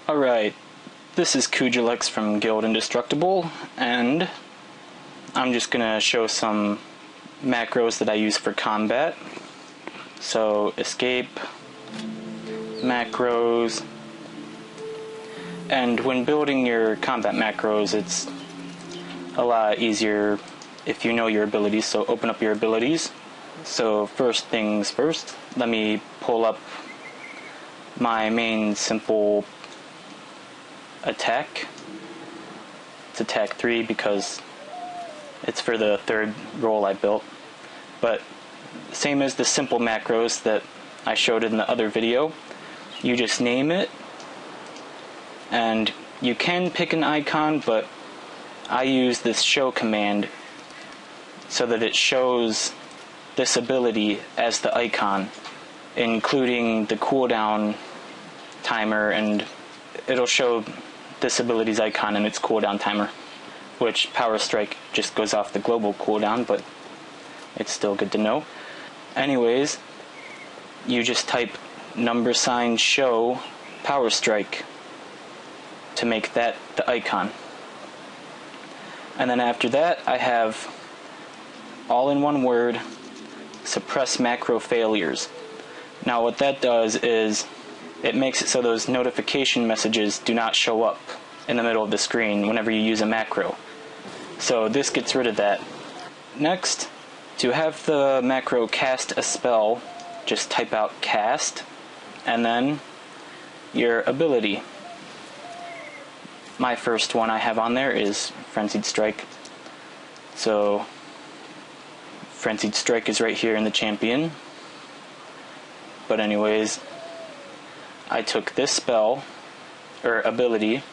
Alright, this is Kujalex from Guild Indestructible, and I'm just gonna show some macros that I use for combat. So, escape, macros, and when building your combat macros, it's a lot easier if you know your abilities, so open up your abilities. So first things first, let me pull up my main simple attack. It's attack 3 because it's for the third role I built. But same as the simple macros that I showed in the other video, you just name it, and you can pick an icon, but I use this show command so that it shows this ability as the icon, including the cooldown timer, and it'll show this ability's icon and its cooldown timer, which Power Strike just goes off the global cooldown, but it's still good to know. Anyways, you just type $ show Power Strike to make that the icon. And then after that, I have, all in one word, suppress macro failures. Now what that does is it makes it so those notification messages do not show up in the middle of the screen whenever you use a macro. So this gets rid of that. Next, to have the macro cast a spell, just type out cast, and then your ability. My first one I have on there is Frenzied Strike. So Frenzied Strike is right here in the champion. But anyways, I took this spell, or ability,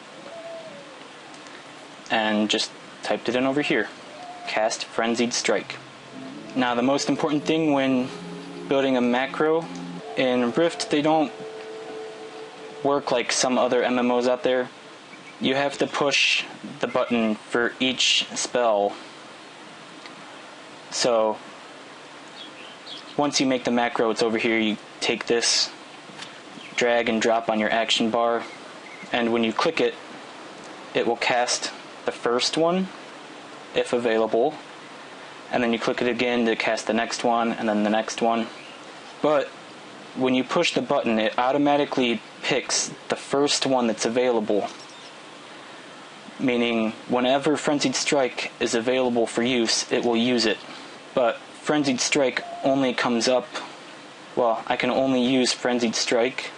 and just typed it in over here. Cast Frenzied Strike. Now the most important thing when building a macro, in Rift they don't work like some other MMOs out there. You have to push the button for each spell. So once you make the macro, it's over here. You take this, drag and drop on your action bar, and when you click it, it will cast the first one if available, and then you click it again to cast the next one, and then the next one. But when you push the button, it automatically picks the first one that's available, meaning whenever Frenzied Strike is available for use, it will use it. But Frenzied Strike only comes up, well, I can only use Frenzied Strike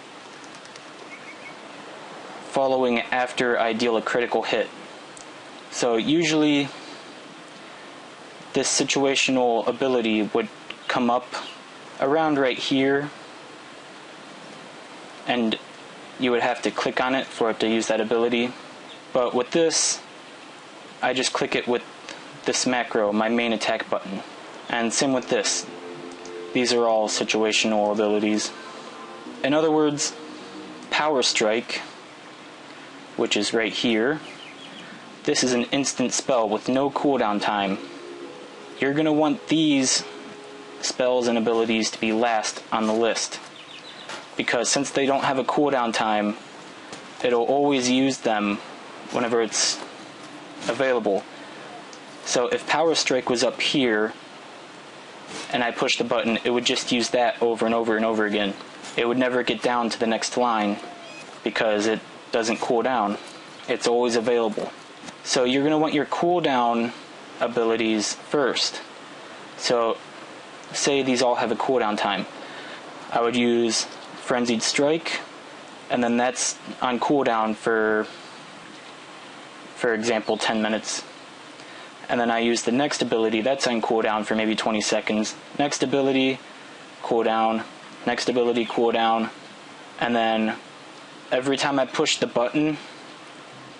following after I deal a critical hit. So usually this situational ability would come up around right here, and you would have to click on it for it to use that ability. But with this, I just click it with this macro, my main attack button. And same with this. These are all situational abilities. In other words, Power Strike, which is right here, this is an instant spell with no cooldown time. You're going to want these spells and abilities to be last on the list, because since they don't have a cooldown time, it'll always use them whenever it's available. So if Power Strike was up here and I pushed the button, it would just use that over and over and over again. It would never get down to the next line because it doesn't cool down. It's always available. So you're going to want your cooldown abilities first. So say these all have a cooldown time. I would use Frenzied Strike, and then that's on cooldown for example 10 minutes. And then I use the next ability, that's on cooldown for maybe 20 seconds. Next ability, cooldown. Next ability, cooldown. And then every time I push the button,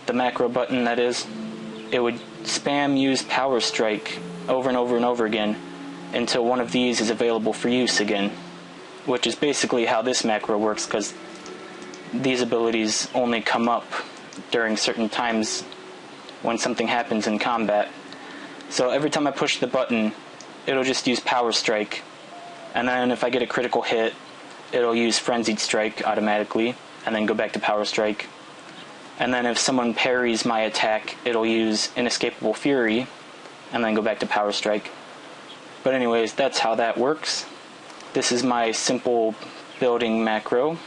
the macro button that is, it would spam use Power Strike over and over and over again until one of these is available for use again. Which is basically how this macro works, because these abilities only come up during certain times when something happens in combat. So every time I push the button, it'll just use Power Strike, and then if I get a critical hit, it'll use Frenzied Strike automatically, and then go back to Power Strike. And then if someone parries my attack, it'll use Inescapable Fury, and then go back to Power Strike. But anyways, that's how that works. This is my simple building macro.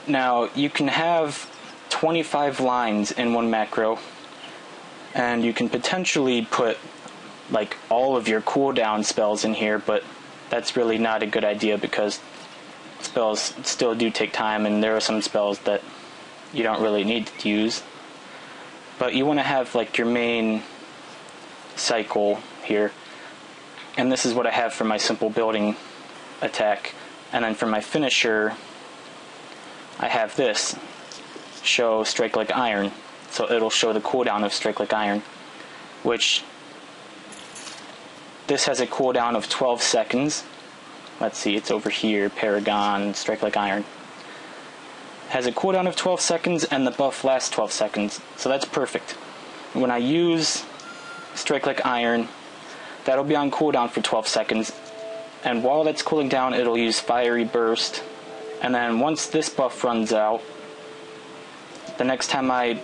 Now, you can have 25 lines in one macro, and you can potentially put like all of your cooldown spells in here, but that's really not a good idea because spells still do take time, and there are some spells that you don't really need to use. But you want to have like your main cycle here, and this is what I have for my simple building attack. And then for my finisher, I have this, show Strike Like Iron. So it'll show the cooldown of Strike Like Iron, which this has a cooldown of 12 seconds. Let's see, it's over here, Paragon, Strike Like Iron. Has a cooldown of 12 seconds, and the buff lasts 12 seconds, so that's perfect. When I use Strike Like Iron, that'll be on cooldown for 12 seconds, and while that's cooling down, it'll use Fiery Burst, and then once this buff runs out, the next time I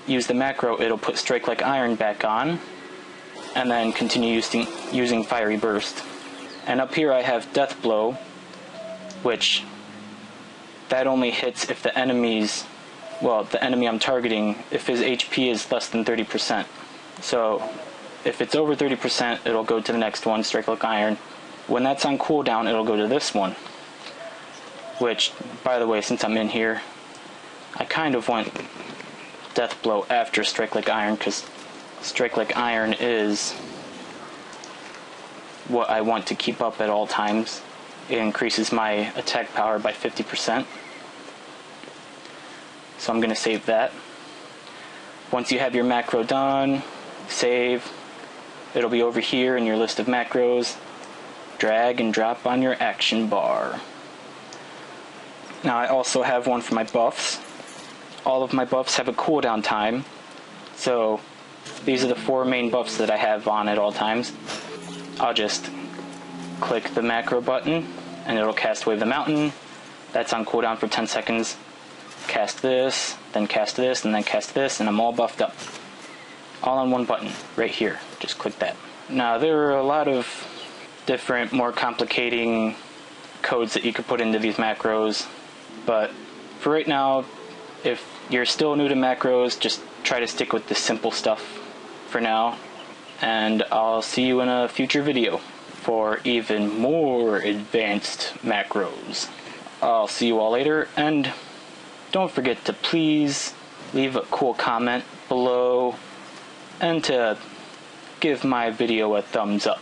use the macro, it'll put Strike Like Iron back on, and then continue using Fiery Burst. And up here I have Death Blow, which that only hits if the enemy I'm targeting, if his HP is less than 30%. So if it's over 30%, it'll go to the next one, Strike Like Iron. When that's on cooldown, it'll go to this one. Which, by the way, since I'm in here, I kind of want Death Blow after Strike Like Iron, because Strike Like Iron is what I want to keep up at all times. It increases my attack power by 50%. So I'm going to save that. Once you have your macro done, save. It'll be over here in your list of macros. Drag and drop on your action bar. Now I also have one for my buffs. All of my buffs have a cooldown time. So these are the 4 main buffs that I have on at all times. I'll just click the macro button and it'll cast Wave the Mountain. That's on cooldown for 10 seconds. Cast this, then cast this, and then cast this, and I'm all buffed up. All on one button, right here. Just click that. Now there are a lot of different, more complicating codes that you could put into these macros, but for right now, if you're still new to macros, just try to stick with the simple stuff for now, and I'll see you in a future video for even more advanced macros. I'll see you all later, and don't forget to please leave a cool comment below and to give my video a thumbs up.